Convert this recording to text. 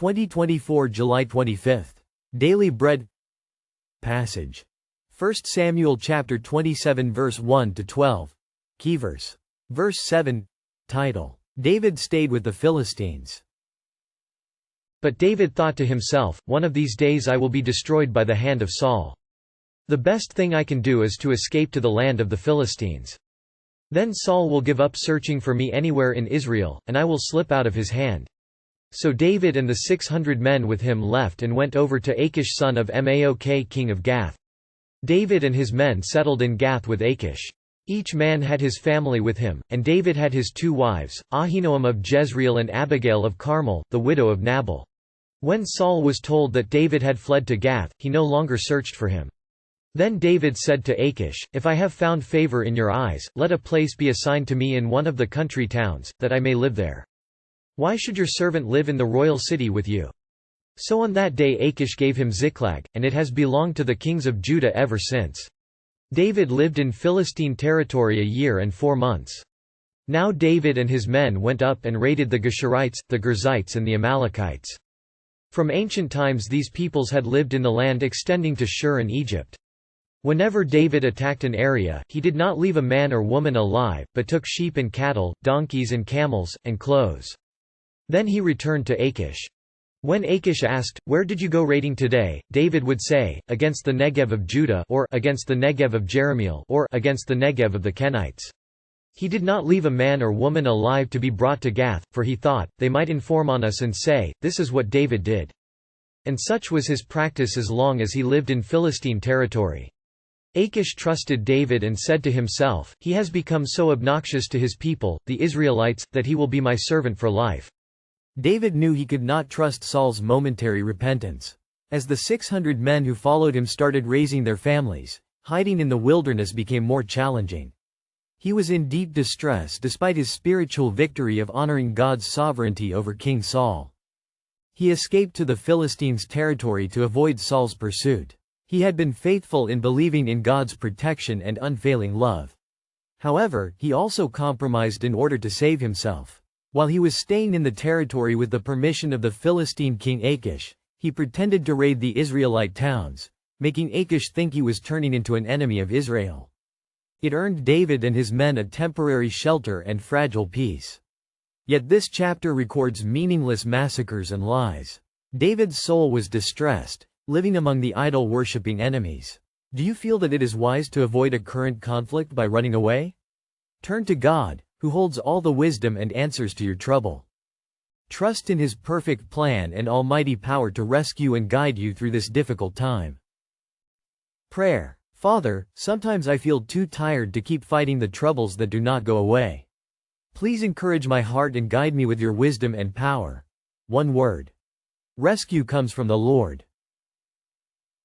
2024 July 25. Daily Bread Passage. 1 Samuel chapter 27 verse 1 to 12. Key verse. Verse 7. Title: David stayed with the Philistines. But David thought to himself, one of these days I will be destroyed by the hand of Saul. The best thing I can do is to escape to the land of the Philistines. Then Saul will give up searching for me anywhere in Israel, and I will slip out of his hand. So David and the 600 men with him left and went over to Achish son of Maok king of Gath. David and his men settled in Gath with Achish. Each man had his family with him, and David had his 2 wives, Ahinoam of Jezreel and Abigail of Carmel, the widow of Nabal. When Saul was told that David had fled to Gath, he no longer searched for him. Then David said to Achish, "If I have found favor in your eyes, let a place be assigned to me in one of the country towns, that I may live there. Why should your servant live in the royal city with you?" So on that day Achish gave him Ziklag, and it has belonged to the kings of Judah ever since. David lived in Philistine territory a year and 4 months. Now David and his men went up and raided the Geshurites, the Girzites and the Amalekites. From ancient times these peoples had lived in the land extending to Shur and Egypt. Whenever David attacked an area, he did not leave a man or woman alive, but took sheep and cattle, donkeys and camels, and clothes. Then he returned to Achish. When Achish asked, "Where did you go raiding today?" David would say, "Against the Negev of Judah," or "Against the Negev of Jerahmeel," or "Against the Negev of the Kenites." He did not leave a man or woman alive to be brought to Gath, for he thought, they might inform on us and say, "This is what David did." And such was his practice as long as he lived in Philistine territory. Achish trusted David and said to himself, "He has become so obnoxious to his people, the Israelites, that he will be my servant for life." David knew he could not trust Saul's momentary repentance. As the 600 men who followed him started raising their families, hiding in the wilderness became more challenging. He was in deep distress despite his spiritual victory of honoring God's sovereignty over King Saul. He escaped to the Philistines' territory to avoid Saul's pursuit. He had been faithful in believing in God's protection and unfailing love. However, he also compromised in order to save himself. While he was staying in the territory with the permission of the Philistine king Achish, he pretended to raid the Israelite towns, making Achish think he was turning into an enemy of Israel. It earned David and his men a temporary shelter and fragile peace. Yet this chapter records meaningless massacres and lies. David's soul was distressed, living among the idol-worshipping enemies. Do you feel that it is wise to avoid a current conflict by running away? Turn to God, who holds all the wisdom and answers to your trouble. Trust in His perfect plan and almighty power to rescue and guide you through this difficult time. Prayer. Father, sometimes I feel too tired to keep fighting the troubles that do not go away. Please encourage my heart and guide me with your wisdom and power. One word. Rescue comes from the Lord.